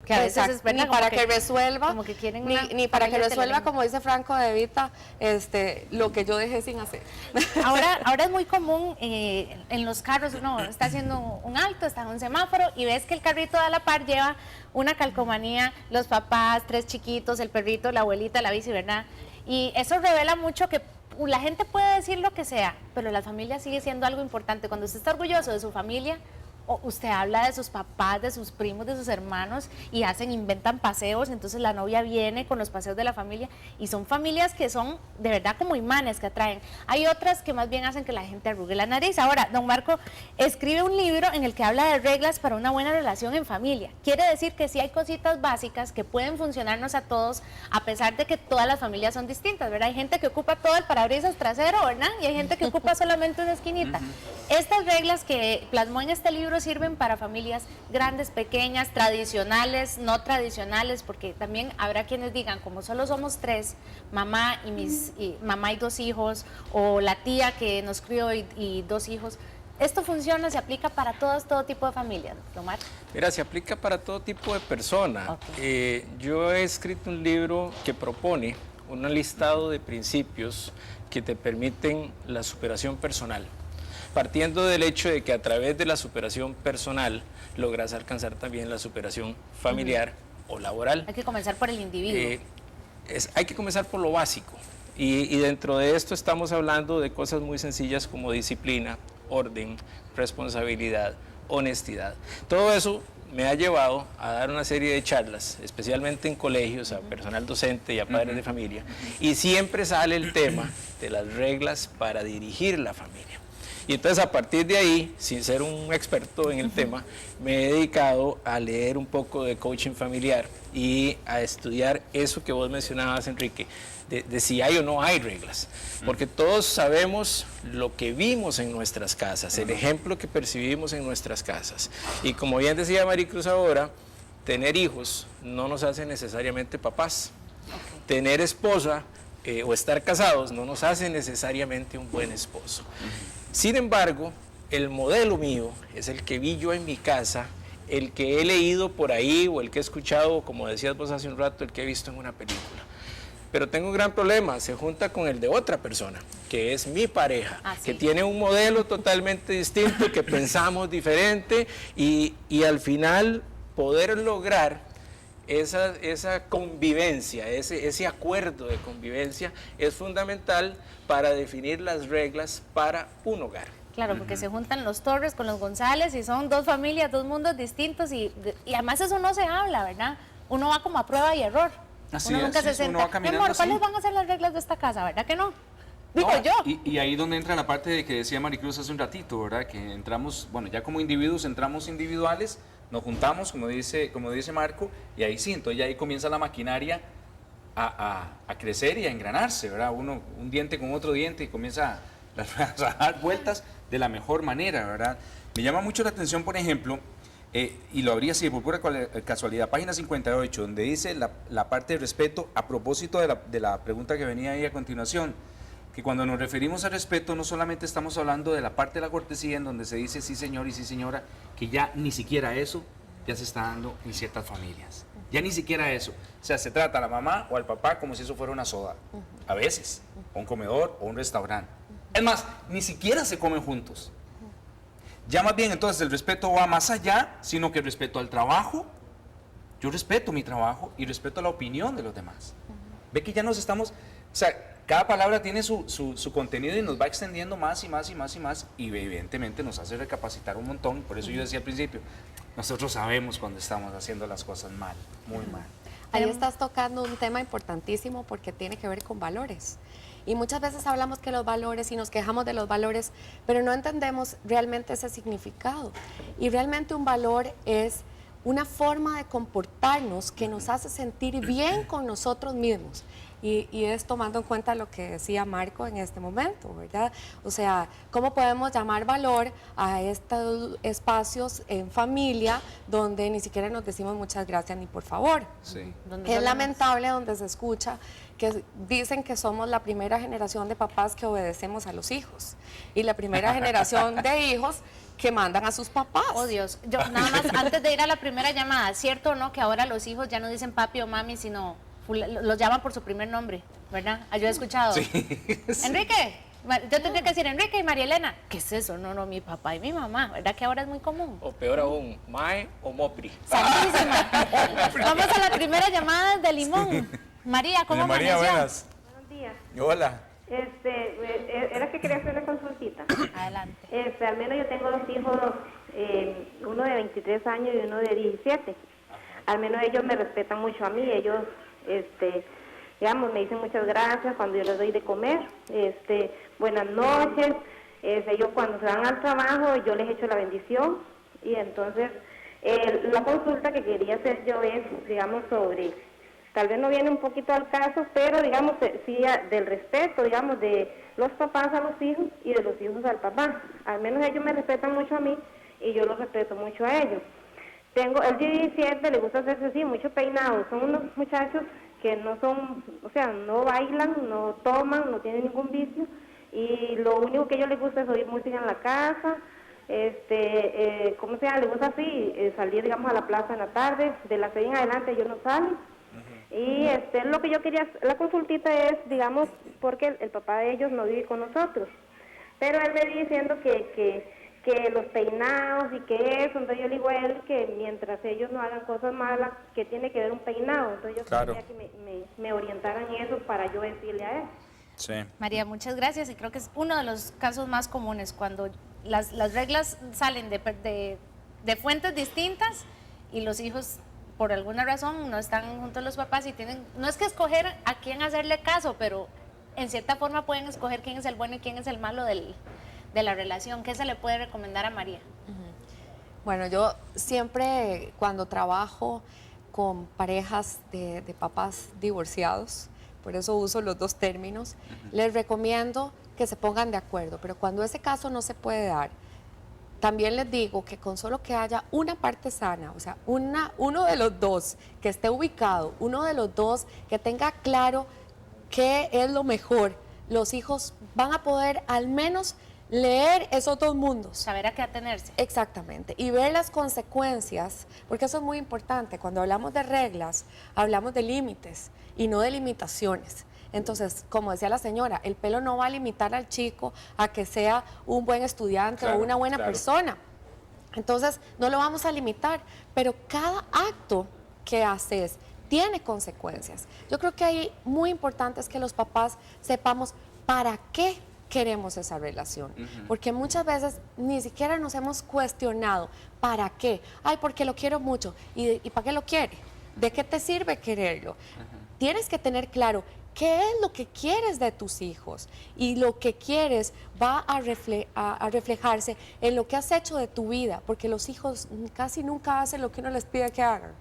Que a veces es verdad, ni para que resuelva, como que quieren ni para que resuelva, como dice Franco de Vita, lo que yo dejé sin hacer. Ahora es muy común en los carros, uno está haciendo un alto, está en un semáforo y ves que el carrito de a la par lleva una calcomanía, los papás, 3 chiquitos, el perrito, la abuelita, la bici, ¿verdad? Y eso revela mucho que la gente puede decir lo que sea, pero la familia sigue siendo algo importante. Cuando usted está orgulloso de su familia, usted habla de sus papás, de sus primos, de sus hermanos y inventan paseos, entonces la novia viene con los paseos de la familia y son familias que son de verdad como imanes que atraen. Hay otras que más bien hacen que la gente arrugue la nariz. Ahora, don Marco escribe un libro en el que habla de reglas para una buena relación en familia. Quiere decir que sí hay cositas básicas que pueden funcionarnos a todos, a pesar de que todas las familias son distintas, ¿verdad? Hay gente que ocupa todo el parabrisas trasero, ¿verdad? Y hay gente que ocupa solamente una esquinita. Estas reglas que plasmó en este libro sirven para familias grandes, pequeñas, tradicionales, no tradicionales, porque también habrá quienes digan, como solo somos 3, mamá y 2 hijos, o la tía que nos crió y 2 hijos, ¿esto funciona, se aplica para todo tipo de familias, don Marco? Mira, se aplica para todo tipo de persona. Okay. Yo he escrito un libro que propone un listado de principios que te permiten la superación personal, partiendo del hecho de que a través de la superación personal logras alcanzar también la superación familiar o laboral. Hay que comenzar por el individuo. Hay que comenzar por lo básico. Y dentro de esto estamos hablando de cosas muy sencillas como disciplina, orden, responsabilidad, honestidad. Todo eso me ha llevado a dar una serie de charlas, especialmente en colegios, a personal docente y a padres de familia, y siempre sale el tema de las reglas para dirigir la familia. Y entonces a partir de ahí, sin ser un experto en el tema, me he dedicado a leer un poco de coaching familiar y a estudiar eso que vos mencionabas, Enrique, de si hay o no hay reglas. Porque todos sabemos lo que vimos en nuestras casas, el ejemplo que percibimos en nuestras casas. Y como bien decía Maricruz ahora, tener hijos no nos hace necesariamente papás. Tener esposa o estar casados no nos hace necesariamente un buen esposo. Sin embargo, el modelo mío es el que vi yo en mi casa, el que he leído por ahí o el que he escuchado, como decías vos hace un rato, el que he visto en una película. Pero tengo un gran problema, se junta con el de otra persona, que es mi pareja, que tiene un modelo totalmente distinto, que pensamos diferente y al final poder lograr esa convivencia, ese acuerdo de convivencia es fundamental para definir las reglas para un hogar. Claro, porque se juntan los Torres con los González y son 2 familias, 2 mundos distintos y además eso no se habla, ¿verdad? Uno va como a prueba y error. Así uno nunca se sienta, mi amor, ¿cuáles van a ser las reglas de esta casa? ¿Verdad que no? Digo yo. Y ahí donde entra la parte de que decía Maricruz hace un ratito, ¿verdad? Que entramos, bueno, ya como individuos entramos individuales, nos juntamos, como dice Marco, y ahí sí, entonces ya ahí comienza la maquinaria a crecer y a engranarse, ¿verdad? Uno, un diente con otro diente y comienza a dar vueltas de la mejor manera, ¿verdad? Me llama mucho la atención, por ejemplo, y lo habría sido por pura casualidad, página 58, donde dice la parte de respeto, a propósito de la pregunta que venía ahí a continuación, que cuando nos referimos al respeto no solamente estamos hablando de la parte de la cortesía en donde se dice sí señor y sí señora, que ya ni siquiera eso ya se está dando en ciertas familias, ya ni siquiera eso, o sea, se trata a la mamá o al papá como si eso fuera una soda, a veces, o un comedor o un restaurante, es más, ni siquiera se comen juntos. Ya más bien entonces el respeto va más allá, sino que el respeto al trabajo, yo respeto mi trabajo y respeto la opinión de los demás. Ve que ya nos estamos, o sea, cada palabra tiene su contenido y nos va extendiendo más y más y más y más y evidentemente nos hace recapacitar un montón. Por eso yo decía al principio, nosotros sabemos cuando estamos haciendo las cosas mal, muy mal. Ahí estás tocando un tema importantísimo porque tiene que ver con valores. Y muchas veces hablamos que los valores y nos quejamos de los valores, pero no entendemos realmente ese significado. Y realmente un valor es una forma de comportarnos que nos hace sentir bien con nosotros mismos. Y es tomando en cuenta lo que decía Marco en este momento, ¿verdad? O sea, ¿cómo podemos llamar valor a estos espacios en familia donde ni siquiera nos decimos muchas gracias ni por favor? Sí. Es lamentable donde se escucha que dicen que somos la primera generación de papás que obedecemos a los hijos y la primera generación de hijos que mandan a sus papás. Oh Dios, yo nada más antes de ir a la primera llamada, ¿cierto o no que ahora los hijos ya no dicen papi o mami, sino los llaman por su primer nombre, ¿verdad? Yo he escuchado. Sí. Enrique, yo tendría que decir Enrique y María Elena. ¿Qué es eso? No, mi papá y mi mamá, ¿verdad que ahora es muy común? O peor aún, Mae o Mopri. Santísima. Vamos a la primera llamada de Limón. María, ¿cómo Doña María, amaneció? buenas. Buenos días. Hola. Era que quería hacer una consultita. Adelante. Al menos yo tengo dos hijos, uno de 23 años y uno de 17. Al menos ellos me respetan mucho a mí. Ellos, digamos, me dicen muchas gracias cuando yo les doy de comer. Buenas noches. Ellos cuando se van al trabajo, yo les echo la bendición. Y entonces, la consulta que quería hacer yo es, digamos, sobre... Tal vez no viene un poquito al caso, pero digamos, sí, del respeto, digamos, de los papás a los hijos y de los hijos al papá. Al menos ellos me respetan mucho a mí y yo los respeto mucho a ellos. Tengo el 17, le gusta hacerse así, mucho peinado. Son unos muchachos que no son, o sea, no bailan, no toman, no tienen ningún vicio. Y lo único que a ellos les gusta es oír música en la casa. ¿Cómo se llama? Les gusta así, salir, digamos, a la plaza en la tarde. De las 6 en adelante ellos no salen. Y lo que yo quería, la consultita es, digamos, porque el papá de ellos no vive con nosotros, pero él me viene diciendo que los peinados y que eso, entonces yo le digo a él que mientras ellos no hagan cosas malas, que tiene que ver un peinado, entonces yo quería que me orientaran en eso para yo decirle a él. Sí. María, muchas gracias y creo que es uno de los casos más comunes cuando las reglas salen de fuentes distintas y los hijos por alguna razón no están juntos los papás y tienen, no es que escoger a quién hacerle caso, pero en cierta forma pueden escoger quién es el bueno y quién es el malo de la relación. ¿Qué se le puede recomendar a María? Bueno, yo siempre cuando trabajo con parejas de papás divorciados, por eso uso los dos términos, les recomiendo que se pongan de acuerdo, pero cuando ese caso no se puede dar, también les digo que con solo que haya una parte sana, o sea, uno de los dos que esté ubicado, uno de los dos que tenga claro qué es lo mejor, los hijos van a poder al menos leer esos dos mundos. Saber a qué atenerse. Exactamente, y ver las consecuencias, porque eso es muy importante. Cuando hablamos de reglas, hablamos de límites y no de limitaciones. Entonces, como decía la señora, el pelo no va a limitar al chico a que sea un buen estudiante o una buena persona. Entonces, no lo vamos a limitar, pero cada acto que haces tiene consecuencias. Yo creo que ahí muy importante es que los papás sepamos para qué queremos esa relación, porque muchas veces ni siquiera nos hemos cuestionado ¿para qué? Ay, porque lo quiero mucho. ¿Y para qué lo quiere? ¿De qué te sirve quererlo? Tienes que tener claro qué es lo que quieres de tus hijos y lo que quieres va a reflejarse en lo que has hecho de tu vida, porque los hijos casi nunca hacen lo que uno les pide que hagan.